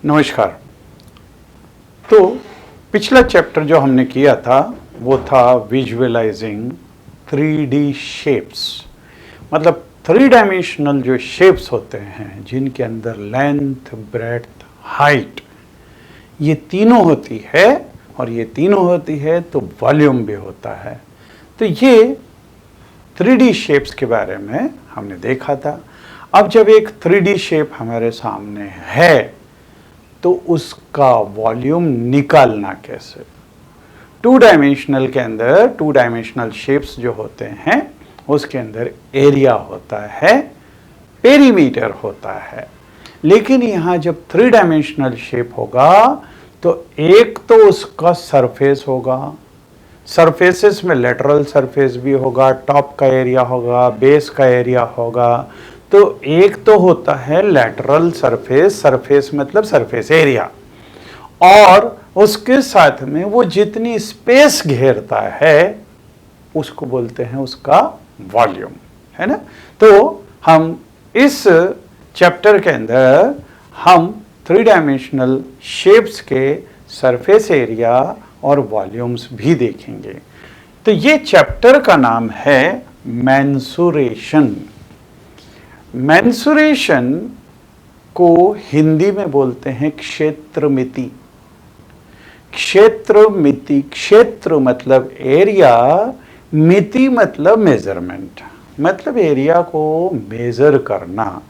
नमस्कार। तो पिछला चैप्टर जो हमने किया था वो था विजुअलाइजिंग 3D शेप्स। मतलब 3 डायमेंशनल जो शेप्स होते हैं जिनके अंदर लेंथ, ब्रेड्थ, हाइट ये तीनों होती है और ये तीनों होती है तो वॉल्यूम भी होता है। तो ये 3D शेप्स के बारे में हमने देखा था। अब जब एक 3D शेप हमारे सामने है तो उसका वॉल्यूम निकालना कैसे। 2 डायमेंशनल के अंदर 2 डायमेंशनल शेप्स जो होते हैं उसके अंदर एरिया होता है, पेरीमीटर होता है। लेकिन यहाँ जब 3 डायमेंशनल शेप होगा तो एक तो उसका सरफेस होगा, सरफेसेस में लेटरल सरफेस भी होगा, टॉप का एरिया होगा, बेस का एरिया होगा। तो एक तो होता है लेटरल सरफेस, सरफेस मतलब सरफेस एरिया, और उसके साथ में वो जितनी स्पेस घेरता है उसको बोलते हैं उसका वॉल्यूम, है ना। तो हम इस चैप्टर के अंदर हम 3 डायमेंशनल शेप्स के सरफेस एरिया और वॉल्यूम्स भी देखेंगे। तो ये चैप्टर का नाम है मेंसुरेशन। मेंसुरेशन को हिंदी में बोलते हैं क्षेत्रमिति। क्षेत्रमिति, क्षेत्र मतलब एरिया, मिति मतलब मेजरमेंट, मतलब एरिया को मेजर करना,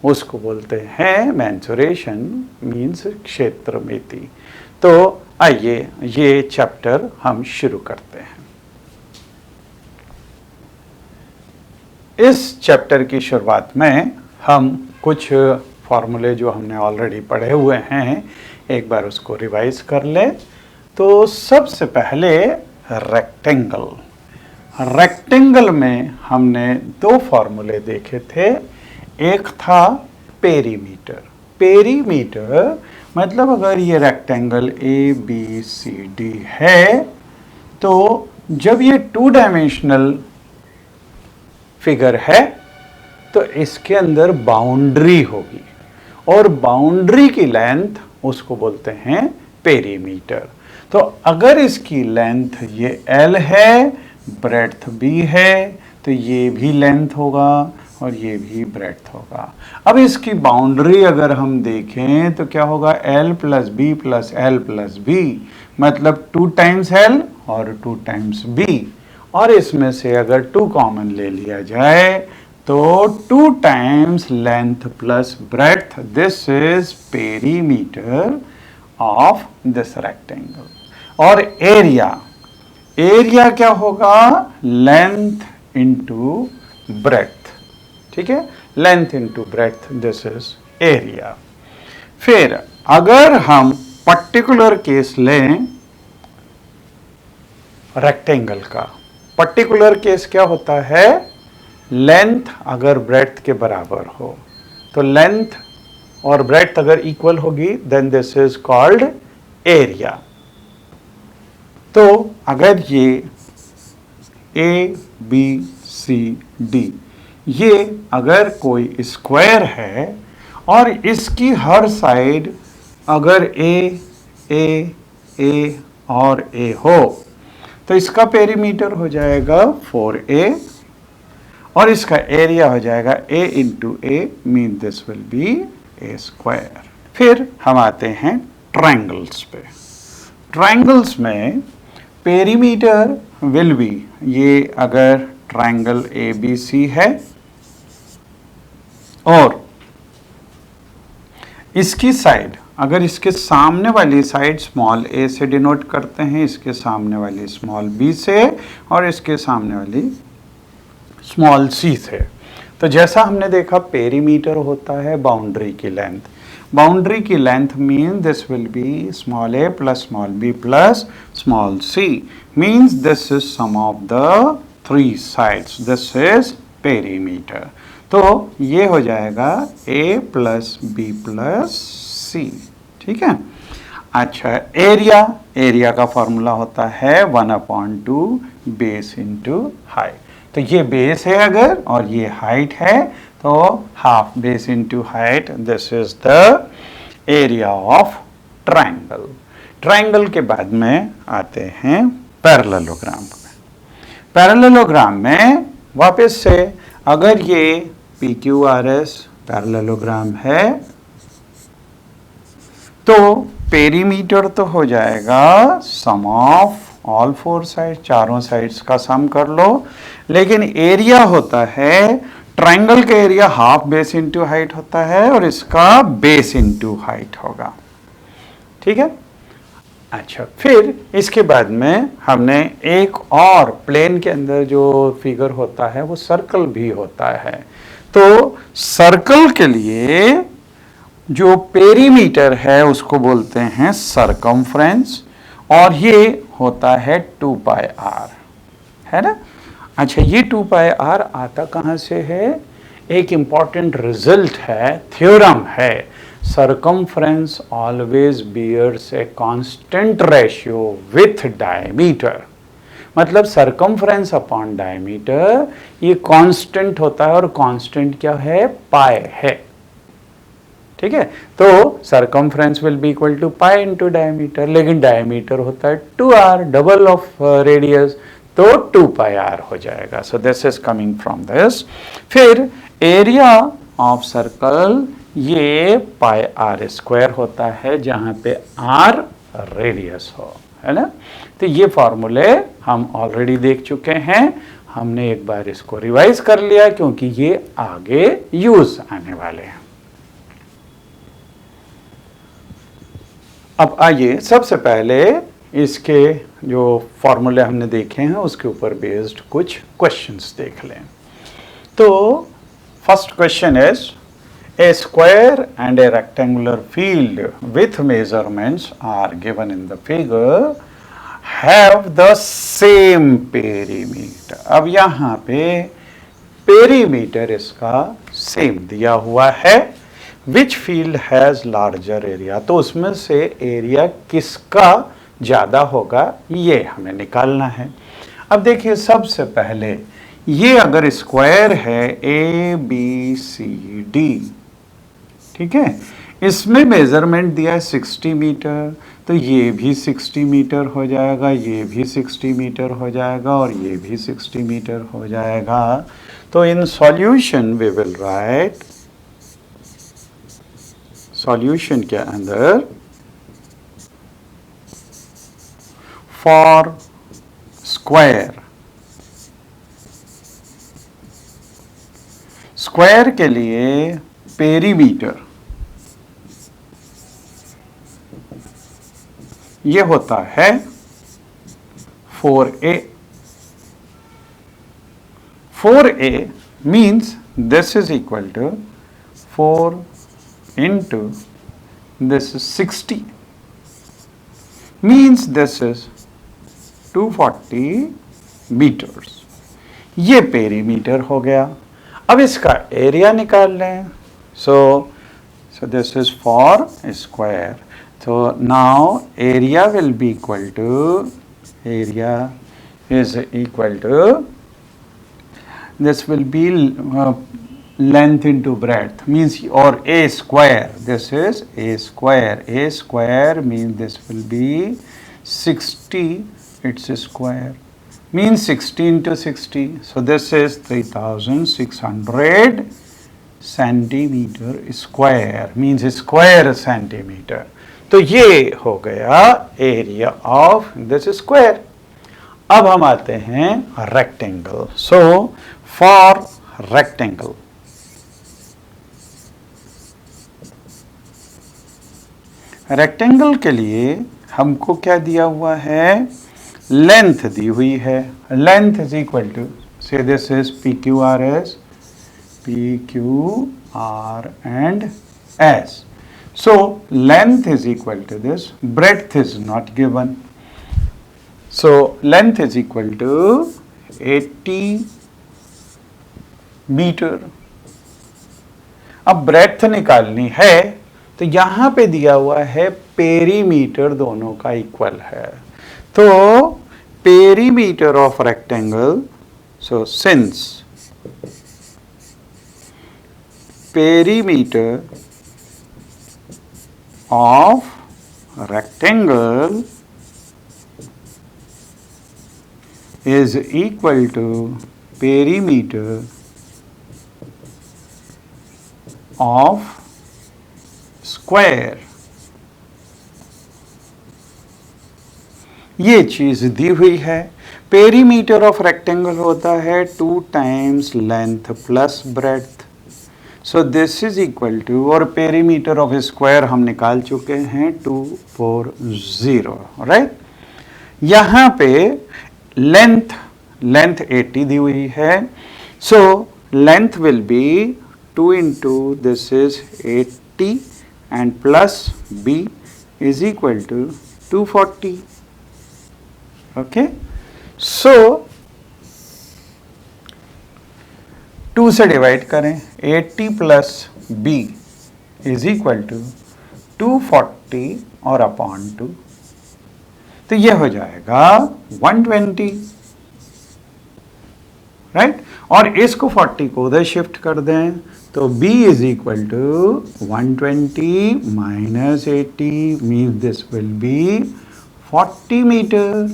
उसको बोलते हैं मेंसुरेशन, मीन्स क्षेत्रमिति। तो आइए ये चैप्टर हम शुरू करते हैं। इस चैप्टर की शुरुआत में हम कुछ फॉर्मूले जो हमने ऑलरेडी पढ़े हुए हैं एक बार उसको रिवाइज कर लें। तो सबसे पहले रेक्टेंगल। रेक्टेंगल में हमने 2 फॉर्मूले देखे थे। एक था पेरीमीटर। पेरीमीटर मतलब अगर ये रेक्टेंगल ABCD है तो जब ये 2 डायमेंशनल फिगर है तो इसके अंदर बाउंड्री होगी और बाउंड्री की लेंथ उसको बोलते हैं पेरीमीटर। तो अगर इसकी लेंथ ये L है, ब्रेड्थ B है, तो ये भी लेंथ होगा और ये भी ब्रेड्थ होगा। अब इसकी बाउंड्री अगर हम देखें तो क्या होगा, L + B + L + B, मतलब 2 टाइम्स L और 2 टाइम्स B, और इसमें से अगर 2 कॉमन ले लिया जाए तो 2 times length plus breadth, this is perimeter of this rectangle. और एरिया, एरिया क्या होगा, लेंथ इंटू ब्रेड्थ, ठीक है, length into breadth, this is area. फिर अगर हम पर्टिकुलर केस लें रेक्टेंगल का, पर्टिकुलर केस क्या होता है, लेंथ अगर ब्रेड्थ के बराबर हो, तो लेंथ और ब्रेड्थ अगर इक्वल होगी then this is called area. तो अगर ये ABCD ये अगर कोई स्क्वायर है और इसकी हर साइड अगर A और A हो तो इसका पेरीमीटर हो जाएगा 4A और इसका एरिया हो जाएगा A × A, mean this will B A square. फिर हम आते हैं ट्रायंगल्स पे। ट्रायंगल्स में पेरीमीटर विल बी, ये अगर ट्रायंगल ABC है और इसकी साइड, अगर इसके सामने वाली साइड स्मॉल a से डिनोट करते हैं, इसके सामने वाली स्मॉल b से और इसके सामने वाली स्मॉल c से, तो जैसा हमने देखा पेरीमीटर होता है बाउंड्री की लेंथ। बाउंड्री की length mean this will be small a + small b + small c, means this is sum of the 3 sides, this is perimeter. तो ये हो जाएगा A + B + C, ठीक है। अच्छा, एरिया, एरिया का फॉर्मूला होता है 1/2 बेस इंटू हाइट। तो ये बेस है अगर और ये हाइट है तो half base into height, this is the area of triangle. Triangle के बाद में आते हैं पैरेललोग्राम में। पैरेललोग्राम में वापस से अगर ये P Q R S parallelogram है तो पेरीमीटर तो हो जाएगा सम ऑफ ऑल फोर साइड, चारों साइड्स का सम कर लो, लेकिन एरिया होता है ट्रायंगल का area half base into height होता है और इसका बेस इंटू हाइट होगा। ठीक है। अच्छा, फिर इसके बाद में हमने एक और प्लेन के अंदर जो फिगर होता है वो सर्कल भी होता है। तो सर्कल के लिए जो पेरीमीटर है उसको बोलते हैं सरकमफ्रेंस और ये होता है 2 पाई आर, है ना। अच्छा, ये 2 पाई आर आता कहाँ से है? एक इंपॉर्टेंट रिजल्ट है, थ्योरम है, circumference always bears a constant ratio with diameter। मतलब circumference upon diameter ये constant होता है और constant क्या है? पाई है। ठीक है, तो circumference will be equal to pi into diameter, लेकिन diameter होता है 2r, double of radius, तो 2 pi r हो जाएगा। So this is coming from this। फिर area of circle ये पाई आर स्क्वायर होता है जहां पे आर रेडियस हो, है ना। तो ये फॉर्मूले हम ऑलरेडी देख चुके हैं, हमने एक बार इसको रिवाइज कर लिया क्योंकि ये आगे यूज आने वाले हैं। अब आइए सबसे पहले इसके जो फॉर्मूले हमने देखे हैं उसके ऊपर बेस्ड कुछ क्वेश्चंस देख लें। तो first question is a square and a rectangular field with measurements are given in the figure have the same perimeter। अब यहाँ पे पेरीमीटर इसका सेम दिया हुआ है। which field has larger area, तो उसमें से एरिया किसका ज़्यादा होगा ये हमें निकालना है। अब देखिए सबसे पहले ये अगर स्क्वायर है ए बी सी डी, ठीक है, इसमें मेजरमेंट दिया है 60 मीटर, तो ये भी 60 मीटर हो जाएगा, ये भी 60 मीटर हो जाएगा और ये भी 60 मीटर हो जाएगा। तो in solution we will write, solution के अंदर फॉर स्क्वायर, स्क्वायर के लिए पेरीमीटर ये होता है 4a। 4a means this is equal to 4 into this is 60, means this is 240 meters। ये पेरीमीटर हो गया। अब इसका एरिया निकाल लें। So this is for square। So now area will be equal to, area is equal to, this will be length into breadth, means or a square, this is a square, a square means this will be 60, its square means 60 into 60, so this is 3600 centimeter square, means square centimeter। तो ये हो गया area of this square. अब हम आते हैं rectangle. So for rectangle, rectangle के लिए हमको क्या दिया हुआ है? लेंथ दी हुई है। लेंथ इज इक्वल टू, से this is P Q R S, P Q R and S. So length is equal to this, breadth is not given, so length is equal to 80 meter। अब breadth निकालनी है तो यहाँ पे दिया हुआ है पेरीमीटर दोनों का इक्वल है, तो perimeter of rectangle, so since perimeter of rectangle is equal to perimeter of square. ये चीज दी हुई है. पेरीमीटर ऑफ रेक्टेंगल होता है 2 times length plus breadth. So this is equal to, और पेरीमीटर ऑफ स्क्वायर हम निकाल चुके हैं 240, राइट. यहां पे लेंथ 80 दी हुई है. So length will be 2 into this is 80 and plus b is equal to 240. Okay, so 2 से डिवाइड करें, 80 plus b is equal to 240 और अपॉन 2, तो ये हो जाएगा 120, राइट. और इसको 40 को उधर शिफ्ट कर दें तो b is equal to 120 minus 80 means this will be 40 metre.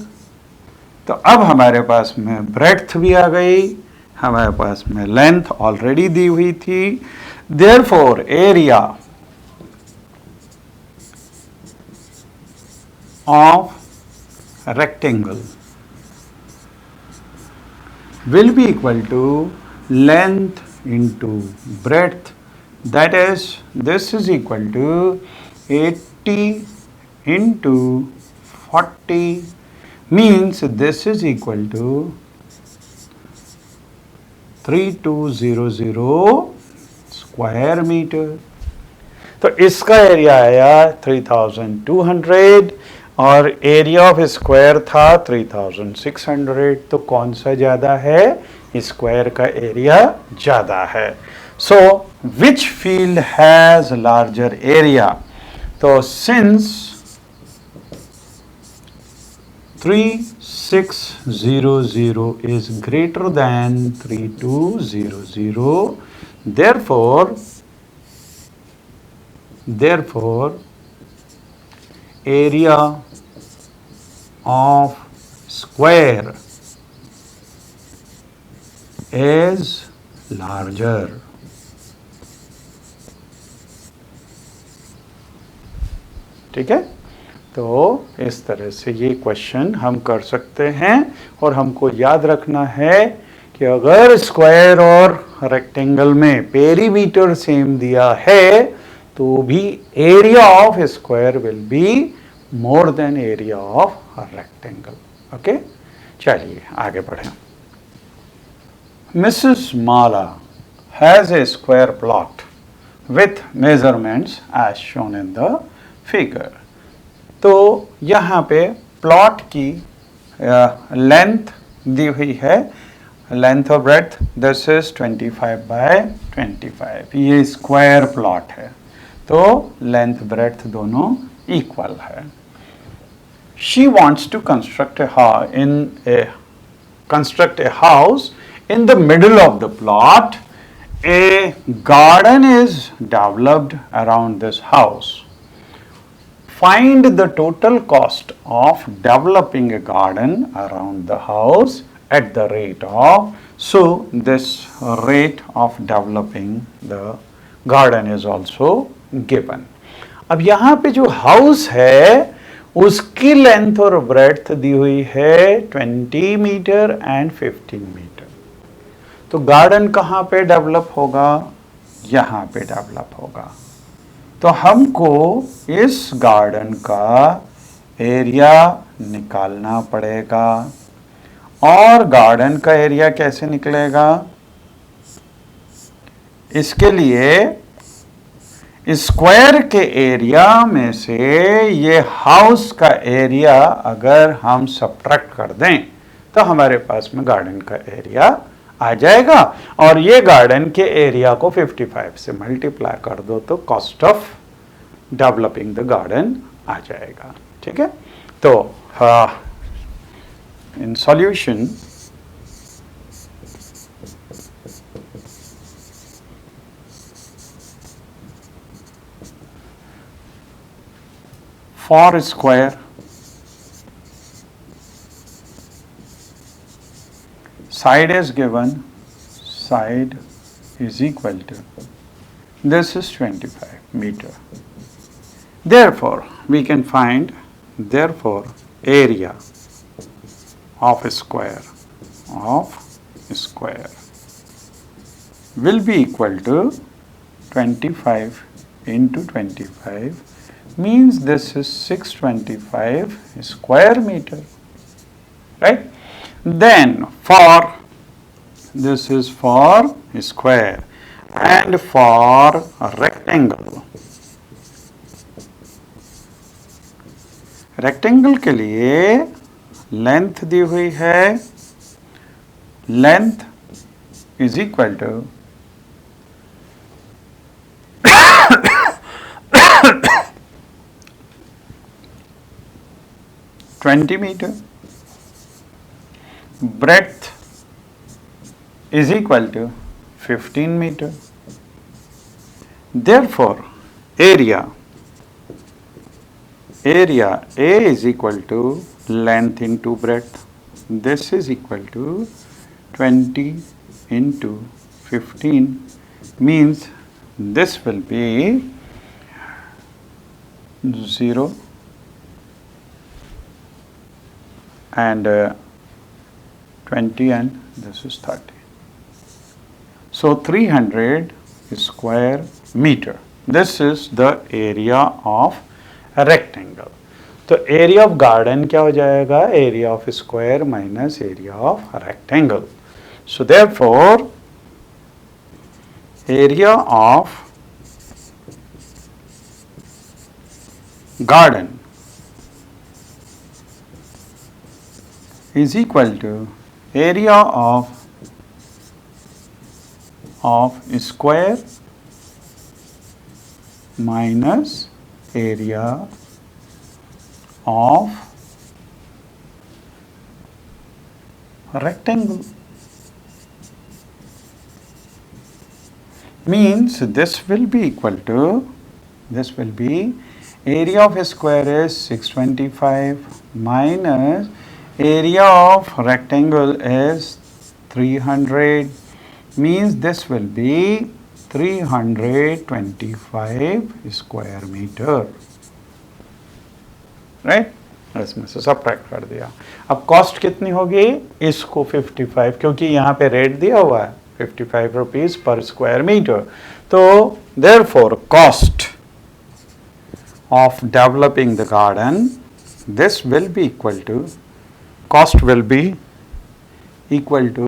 तो अब हमारे पास में ब्रेड्थ भी आ गई, हमारे पास में लेंथ ऑलरेडी दी हुई थी. Therefore area of rectangle will be equal to length into breadth, that is this is equal to 80 into 40 means this is equal to 3200 square meter. तो इसका एरिया आया 3200 और एरिया ऑफ स्क्वायर था 3600. तो कौन सा ज़्यादा है? स्क्वायर का एरिया ज़्यादा है. So which field has larger area? तो since 3600 is greater than 3200, therefore area of square is larger. ठीक है, तो इस तरह से ये क्वेश्चन हम कर सकते हैं. और हमको याद रखना है कि अगर स्क्वायर और रेक्टेंगल में पेरीमीटर सेम दिया है तो भी area of square will be more than area of rectangle. Okay, चलिए आगे बढ़ें. Mrs Mala has a square plot with measurements as shown in the figure. तो यहाँ पे प्लॉट की लेंथ दी हुई है, लेंथ और ब्रेड्थ दिस इज 25 बाय 25. ये स्क्वायर प्लॉट है तो लेंथ ब्रेड्थ दोनों इक्वल है. She wants to construct a house in the middle of the plot. A garden is developed around this house. Find the total cost of developing a garden around the house at the rate of, so this rate of developing the garden is also given. अब यहाँ पे जो house है उसकी length और breadth दी हुई है 20 metre and 15 metre. तो गार्डन कहाँ पे डेवलप होगा? यहाँ पे डेवलप होगा. तो हमको इस गार्डन का एरिया निकालना पड़ेगा. और गार्डन का एरिया कैसे निकलेगा? इसके लिए स्क्वायर के एरिया में से ये हाउस का एरिया अगर हम सब्ट्रैक्ट कर दें तो हमारे पास में गार्डन का एरिया आ जाएगा. और ये गार्डन के एरिया को 55 से मल्टीप्लाई कर दो तो cost of developing the garden आ जाएगा. ठीक है, तो in solution 4 square side is given, side is equal to, this is 25 meter. Therefore, we can find, therefore, area of a square will be equal to 25 into 25, means this is 625 square meter, right? Then for, this is for square, and for rectangle, rectangle के लिए length दी हुई है, length is equal to 20 metre, breadth is equal to 15 meter. Therefore, area A is equal to length into breadth. This is equal to 20 into 15, means this will be 0 and 20, and this is 30. So 300 square meter. This is the area of rectangle. तो area of garden क्या हो जाएगा, area of square minus area of rectangle. So therefore area of garden is equal to area of square minus area of rectangle. Means this will be equal to, this will be area of a square is 625 minus area of rectangle is 300, means this will be 325 square meter, right. इसमें से subtract कर दिया. अब cost कितनी होगी, इसको 55, क्योंकि यहाँ पे रेट दिया हुआ है 55 रुपीज पर स्क्वायर मीटर. तो therefore cost of developing the garden, this will be equal to, cost will be equal to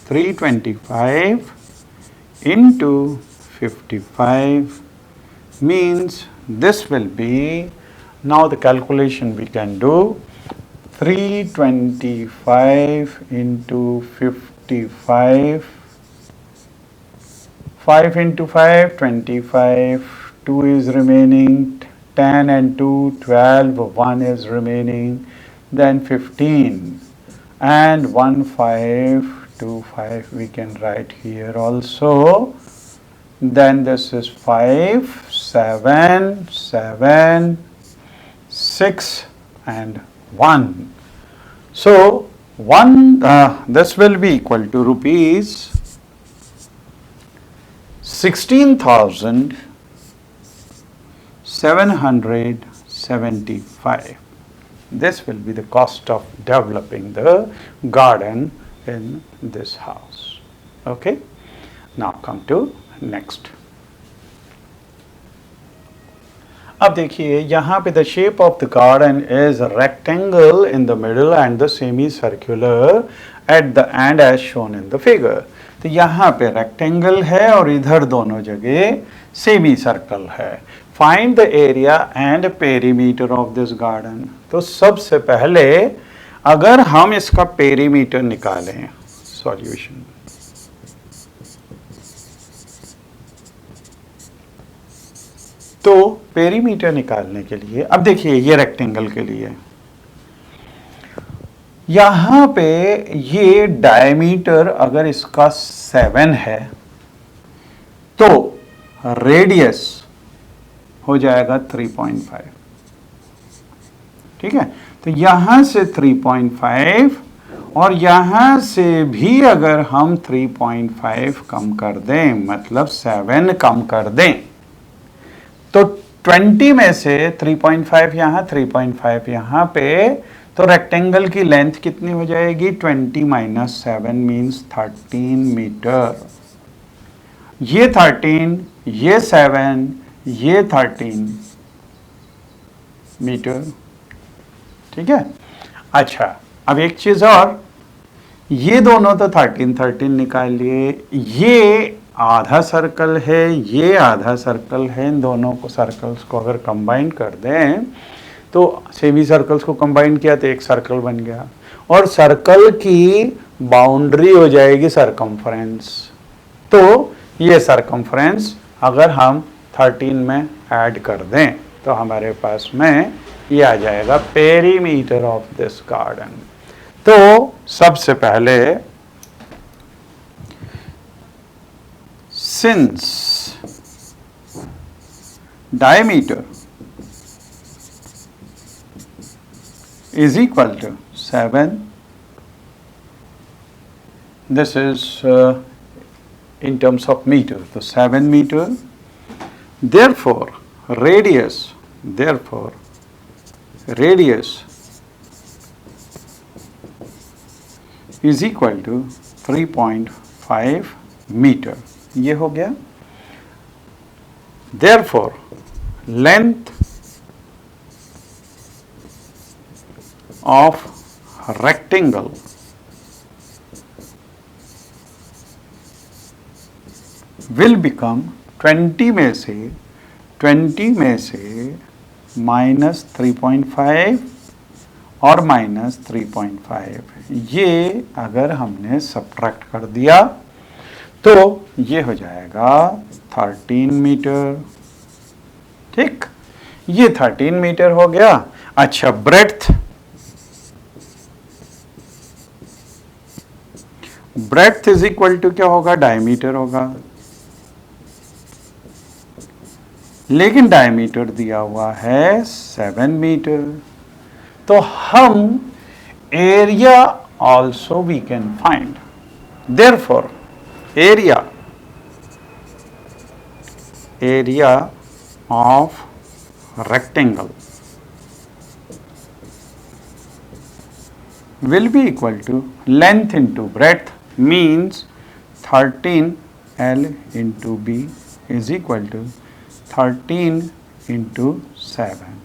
325 into 55, means this will be, now the calculation we can do, 325 into 55, 5 into 5, 25, 2 is remaining, 10 and 2, 12, 1 is remaining, then 15 and 1525 we can write here also. Then this is 5, 7, 7, 6 and 1. So this will be equal to rupees 16,775. This will be the cost of developing the garden in this house. Okay. Now come to next. अब देखिए यहाँ पे the shape of the garden is a rectangle in the middle and the semicircular at the end as shown in the figure. तो यहाँ पे rectangle है और इधर दोनों जगह semicircle है. Find the area and perimeter of this garden. तो सबसे पहले अगर हम इसका पेरीमीटर निकालें, सॉल्यूशन, तो पेरीमीटर निकालने के लिए, अब देखिए ये रेक्टेंगल के लिए यहां पे ये डायमीटर अगर इसका 7 है तो रेडियस हो जाएगा 3.5. ठीक है। तो यहाँ से 3.5 और यहाँ से भी अगर हम 3.5 कम कर दें, मतलब 7 कम कर दें, तो 20 में से 3.5 यहाँ, 3.5 यहाँ पे, तो रेक्टेंगल की लेंथ कितनी हो जाएगी? 20 माइनस 7 मीन्स 13 मीटर। ये 13, ये 7, ये 13 मीटर, ठीक है। अच्छा, अब एक चीज और, ये दोनों तो 13 13 निकाल लिए, ये आधा सर्कल है, ये आधा सर्कल है, इन दोनों को सर्कल्स को अगर कंबाइन कर दें तो सेमी सर्कल्स को कंबाइन किया तो एक सर्कल बन गया, और सर्कल की बाउंड्री हो जाएगी सरकमफ्रेंस। तो ये सरकमफ्रेंस अगर हम 13 में ऐड कर दें तो हमारे पास में ये आ जाएगा पेरीमीटर ऑफ दिस गार्डन। तो सबसे पहले, since diameter is equal to 7, this is in terms of meter, so 7 meter, therefore radius is equal to 3.5 meter, ये हो गया। therefore length of rectangle will become 20 में से माइनस 3.5 और माइनस 3.5, ये अगर हमने सब्ट्रैक्ट कर दिया तो ये हो जाएगा 13 मीटर, ठीक। ये 13 मीटर हो गया। अच्छा, ब्रेड्थ इज इक्वल टू क्या होगा? डायमीटर होगा, लेकिन डायमीटर दिया हुआ है 7 मीटर। तो हम area also we can find, therefore area of rectangle will be equal to length into breadth, means 13L into B is equal to 13 into 7.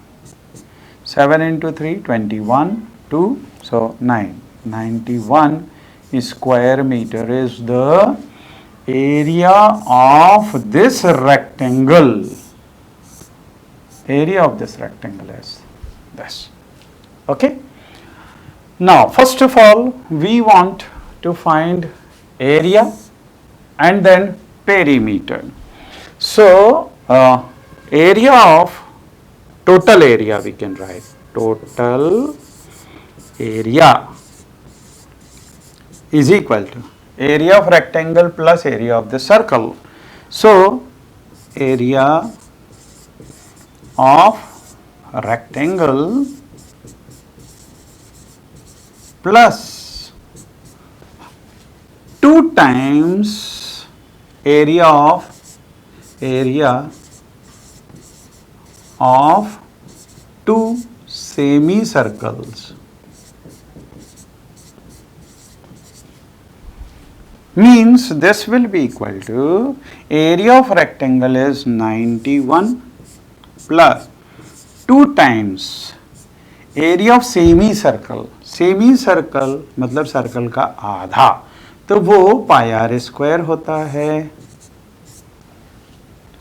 7 into 3, 21, 2, so 9. 91 square meter is the area of this rectangle. Area of this rectangle is this. Okay. Now, first of all, we want to find area and then perimeter. So, area of total area we can write, total area is equal to area of rectangle plus area of the circle. So, area of rectangle plus 2 times area of 2 semicircles, means this will be equal to area of rectangle is 91 plus 2 times area of semi circle मतलब circle का आधा, तो वो पाई are square होता है।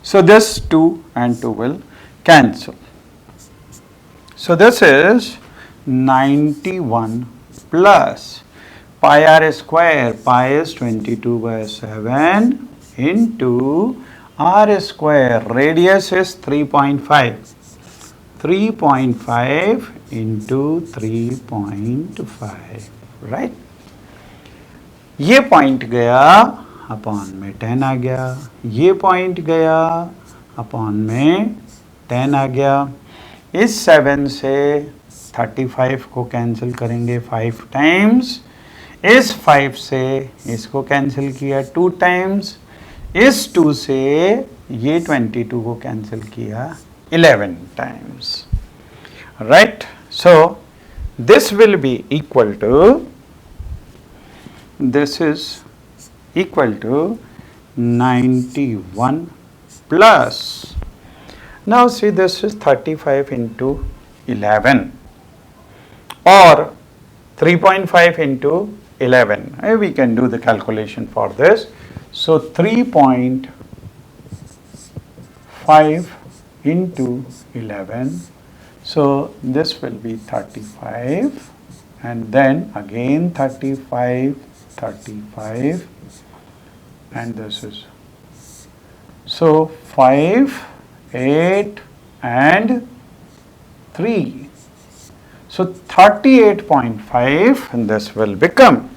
So this 2 and 2 will cancel. So this is 91 plus pi r square, pi is 22/7 into r square, radius is 3.5. 3.5 into 3.5, right? ये point गया upon में 10 आ गया, ये पॉइंट गया अपॉन में 10 आ गया। इस 7 से 35 को कैंसिल करेंगे 5 टाइम्स, इस 5 से इसको कैंसिल किया 2 टाइम्स, इस 2 से ये 22 को कैंसिल किया 11 times, right. So this will be equal to, this is equal to 91 plus, now see this is 35 into 11 or 3.5 into 11, we can do the calculation for this. So 3.5 into 11, so this will be 35 and then again 35, 35 and this is, so 5, 8 and 3. So 38.5 and this will become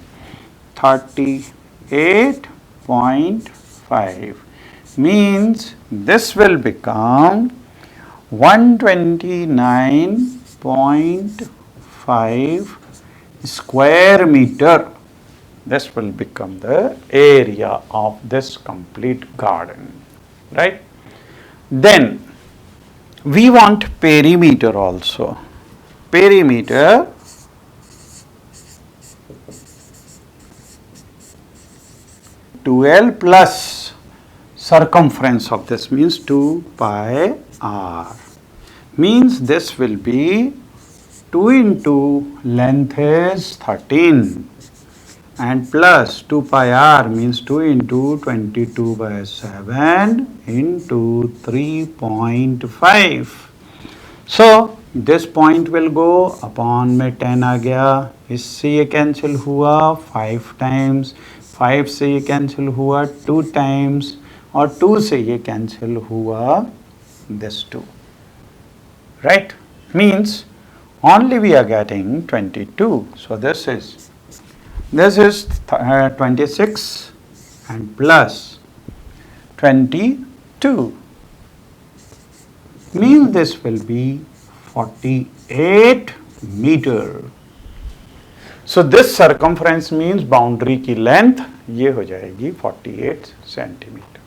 38.5 means this will become 129.5 square meter. This will become the area of this complete garden, right? Then we want perimeter also. Perimeter l plus circumference of this means 2 pi r, means this will be 2 into length is 13 and plus 2 pi r means 2 into 22 by 7 into 3.5. So this point will go upon में 10 आ गया, इससे ये cancel हुआ 5 times, 5 से ये cancel हुआ 2 times और 2 से ये कैंसिल हुआ this 2, right? Means only we are getting 22. So this is 26 and plus 22 means this will be 48 meter. So this circumference means boundary की length ये हो जाएगी 48 सेंटीमीटर.